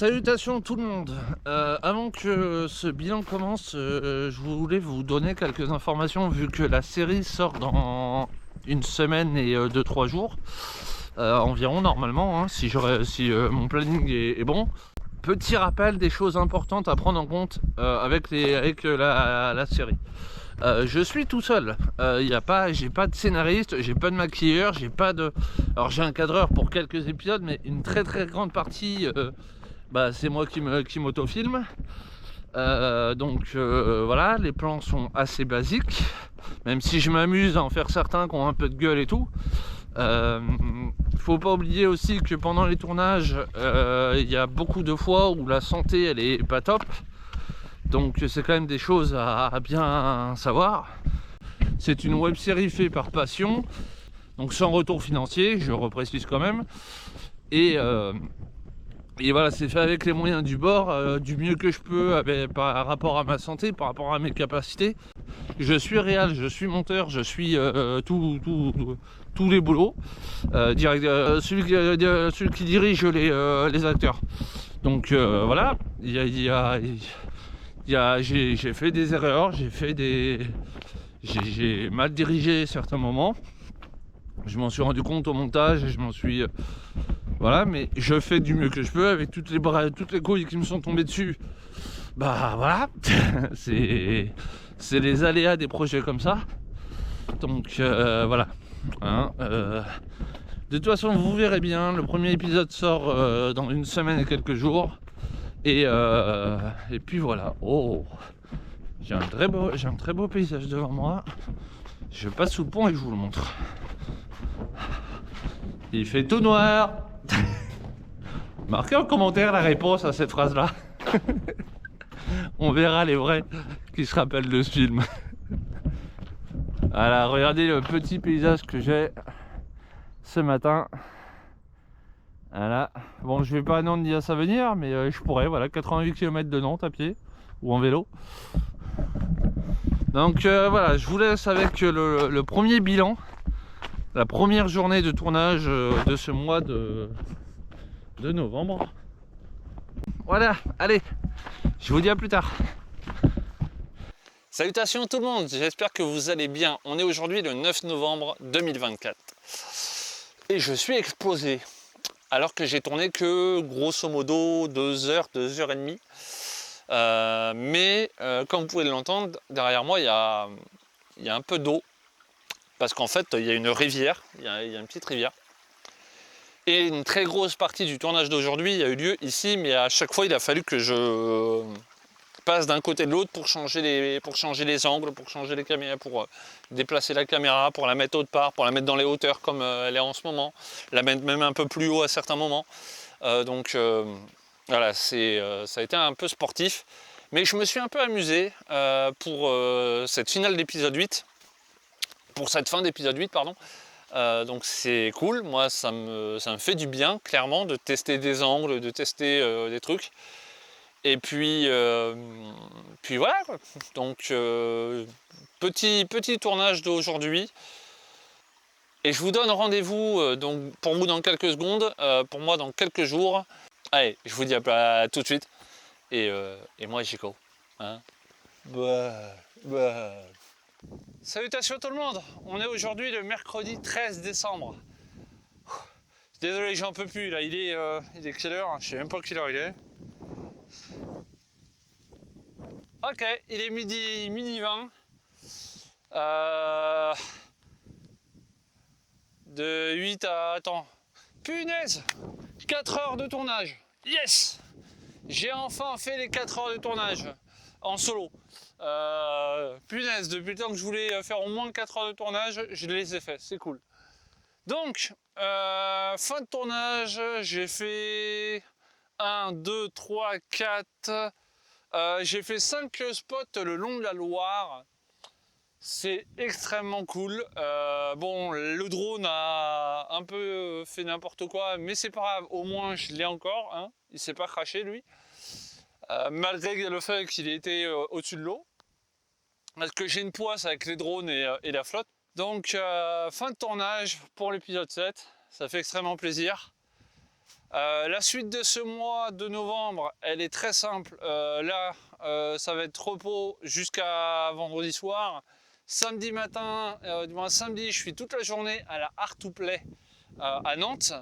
Salutations tout le monde. Avant que ce bilan commence, je voulais vous donner quelques informations vu que la série sort dans une semaine et 2-3 jours environ normalement, hein, si mon planning est bon. Petit rappel des choses importantes à prendre en compte avec la série. Je suis tout seul. J'ai pas de scénariste, j'ai pas de maquilleur, alors j'ai un cadreur pour quelques épisodes, mais une très grande partie, c'est moi qui m'autofilme. Voilà, les plans sont assez basiques, même si je m'amuse à en faire certains qui ont un peu de gueule et tout. Faut pas oublier aussi que pendant les tournages, il y a beaucoup de fois où la santé elle est pas top. Donc c'est quand même des choses à bien savoir. C'est une web série faite par passion, donc sans retour financier, je reprécise quand même. Et voilà, c'est fait avec les moyens du bord, du mieux que je peux par rapport à ma santé, par rapport à mes capacités. Je suis réal, je suis monteur, je suis tous les boulots. Celui qui dirige les acteurs. Donc voilà, j'ai fait des erreurs, j'ai mal dirigé certains moments. Je m'en suis rendu compte au montage et voilà, mais je fais du mieux que je peux avec toutes les couilles qui me sont tombées dessus. Bah voilà, c'est les aléas des projets comme ça. Donc voilà. De toute façon, vous verrez bien, le premier épisode sort dans une semaine et quelques jours. Et puis voilà. Oh, j'ai un très beau paysage devant moi. Je passe sous le pont et je vous le montre. Il fait tout noir. Marquez en commentaire la réponse à cette phrase-là. On verra les vrais qui se rappellent de ce film. Voilà, regardez le petit paysage que j'ai ce matin. Voilà. Bon, je vais pas à Nantes ni à Savenir, mais je pourrais. Voilà, 88 km de Nantes à pied ou en vélo. Donc voilà, je vous laisse avec le premier bilan, la première journée de tournage de ce mois de novembre. Voilà, allez, je vous dis à plus tard. Salutations tout le monde, j'espère que vous allez bien. On est aujourd'hui le 9 novembre 2024. Et je suis explosé, alors que j'ai tourné que grosso modo 2 heures et demie. Mais comme vous pouvez l'entendre, derrière moi il y a un peu d'eau. Parce qu'en fait il y a une rivière, il y a une petite rivière. Et une très grosse partie du tournage d'aujourd'hui a eu lieu ici, mais à chaque fois il a fallu que je passe d'un côté de l'autre pour changer les angles, pour changer les caméras, pour déplacer la caméra, pour la mettre autre part, pour la mettre dans les hauteurs comme elle est en ce moment, la mettre même un peu plus haut à certains moments. Voilà, ça a été un peu sportif, mais je me suis un peu amusé pour cette finale d'épisode 8, pour cette fin d'épisode 8, pardon. Donc c'est cool, moi ça me fait du bien clairement de tester des angles, de tester des trucs. Et puis voilà, donc petit tournage d'aujourd'hui. Et je vous donne rendez-vous donc pour vous dans quelques secondes, pour moi dans quelques jours. Allez, je vous dis à tout de suite. Et moi j'y go. Hein. Salutations tout le monde, on est aujourd'hui le mercredi 13 décembre. Désolé, j'en peux plus là, il est quelle heure? Je sais même pas quelle heure il est. Ok, il est midi 20. De 8 à... Attends. Punaise, 4 heures de tournage. Yes! J'ai enfin fait les 4 heures de tournage en solo. Punaise, depuis le temps que je voulais faire au moins 4 heures de tournage, je les ai fait, c'est cool. Donc, fin de tournage, j'ai fait 1, 2, 3, 4... j'ai fait 5 spots le long de la Loire. C'est extrêmement cool. Bon, le drone a un peu fait n'importe quoi, mais c'est pas grave, au moins je l'ai encore. Hein. Il s'est pas craché lui. Malgré le fait qu'il ait été au-dessus de l'eau. Parce que j'ai une poisse avec les drones et la flotte. Donc, fin de tournage pour l'épisode 7. Ça fait extrêmement plaisir. La suite de ce mois de novembre, elle est très simple. Là, ça va être repos jusqu'à vendredi soir. Samedi matin, du moins samedi, je suis toute la journée à la Art to Play à Nantes,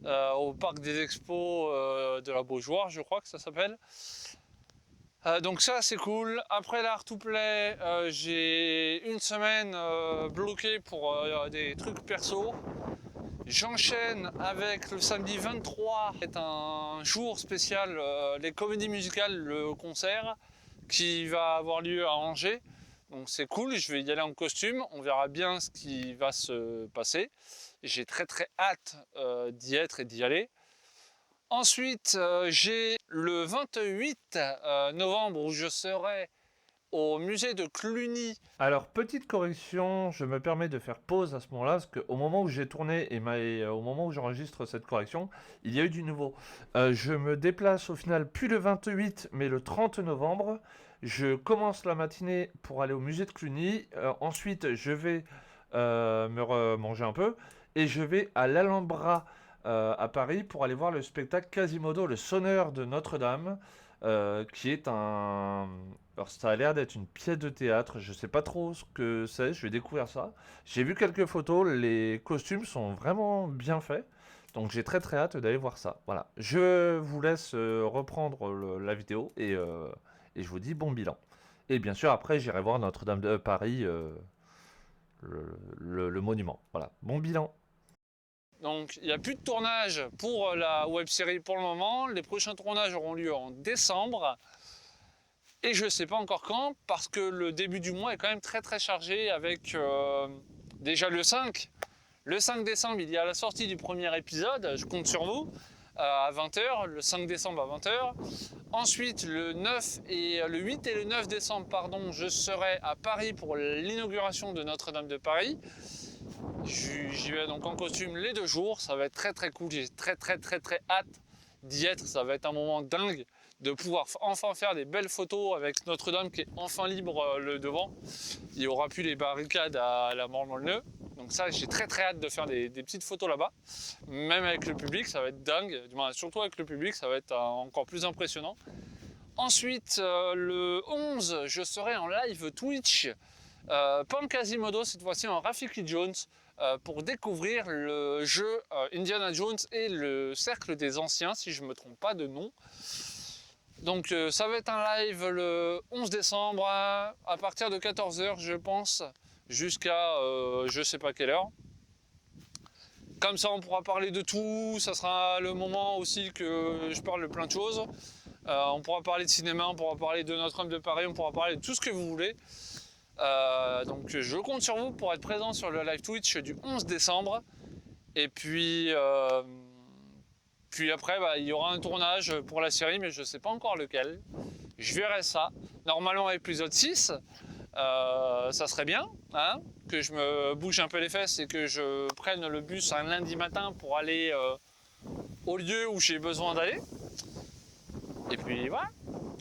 au parc des expos de la Beaujoire, je crois que ça s'appelle. Donc ça c'est cool. Après l'Art to Play, j'ai une semaine bloquée pour des trucs perso. J'enchaîne avec le samedi 23, c'est un jour spécial, les comédies musicales, le concert qui va avoir lieu à Angers. Donc c'est cool, je vais y aller en costume, on verra bien ce qui va se passer. J'ai très hâte d'y être et d'y aller. Ensuite, j'ai le 28 novembre où je serai au musée de Cluny. Alors, petite correction, je me permets de faire pause à ce moment-là, parce qu'au moment où j'ai tourné et au moment où j'enregistre cette correction, il y a eu du nouveau. Je me déplace au final plus le 28, mais le 30 novembre. Je commence la matinée pour aller au musée de Cluny. Ensuite, je vais manger un peu, et je vais à l'Alhambra à Paris pour aller voir le spectacle Quasimodo, le sonneur de Notre-Dame, qui est un... Alors ça a l'air d'être une pièce de théâtre, je sais pas trop ce que c'est, je vais découvrir ça. J'ai vu quelques photos, les costumes sont vraiment bien faits, donc j'ai très hâte d'aller voir ça. Voilà, je vous laisse reprendre la vidéo et je vous dis bon bilan. Et bien sûr après j'irai voir Notre-Dame de Paris, le monument. Voilà, bon bilan. Donc il n'y a plus de tournage pour la web série pour le moment. Les prochains tournages auront lieu en décembre. Et je ne sais pas encore quand, parce que le début du mois est quand même très chargé avec déjà le 5. Le 5 décembre, il y a la sortie du premier épisode, je compte sur vous, à 20h, le 5 décembre à 20h. Ensuite, le 9 et le 8 et le 9 décembre, pardon, je serai à Paris pour l'inauguration de Notre-Dame de Paris. J'y vais donc en costume les 2 jours, ça va être très cool, j'ai très hâte d'y être, ça va être un moment dingue de pouvoir enfin faire des belles photos avec Notre-Dame qui est enfin libre le devant. Il n'y aura plus les barricades à la mort dans le nœud. Donc ça, j'ai très hâte de faire des petites photos là-bas. Même avec le public, ça va être dingue. Du moins, surtout avec le public, ça va être encore plus impressionnant. Ensuite, le 11, je serai en live Twitch. Pas en Quasimodo, cette fois-ci en Rafiki Jones, pour découvrir le jeu Indiana Jones et le Cercle des Anciens, si je ne me trompe pas de nom. Donc ça va être un live le 11 décembre à partir de 14h je pense, jusqu'à je sais pas quelle heure. Comme ça on pourra parler de tout, ça sera le moment aussi que je parle de plein de choses. On pourra parler de cinéma, on pourra parler de Notre-Dame de Paris, on pourra parler de tout ce que vous voulez. Donc je compte sur vous pour être présent sur le live Twitch du 11 décembre. Et puis après, il y aura un tournage pour la série, mais je ne sais pas encore lequel. Je verrai ça. Normalement, épisode 6, ça serait bien, hein, que je me bouge un peu les fesses et que je prenne le bus un lundi matin pour aller au lieu où j'ai besoin d'aller. Et puis voilà.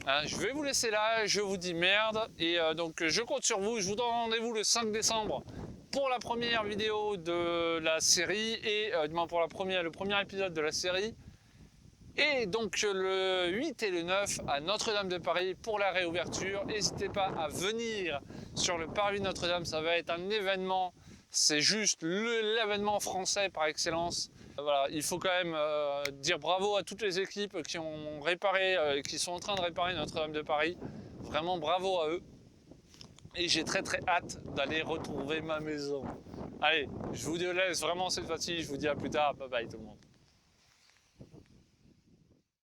Hein, je vais vous laisser là, je vous dis merde. Et donc je compte sur vous. Je vous donne rendez-vous le 5 décembre pour la première vidéo de la série et pour le premier épisode de la série. Et donc le 8 et le 9 à Notre-Dame de Paris pour la réouverture. N'hésitez pas à venir sur le parvis de Notre-Dame, ça va être un événement, c'est juste l'événement français par excellence. Voilà, il faut quand même dire bravo à toutes les équipes qui ont réparé, qui sont en train de réparer Notre-Dame de Paris. Vraiment bravo à eux. Et j'ai très hâte d'aller retrouver ma maison. Allez, je vous laisse vraiment cette fois-ci, je vous dis à plus tard, bye bye tout le monde.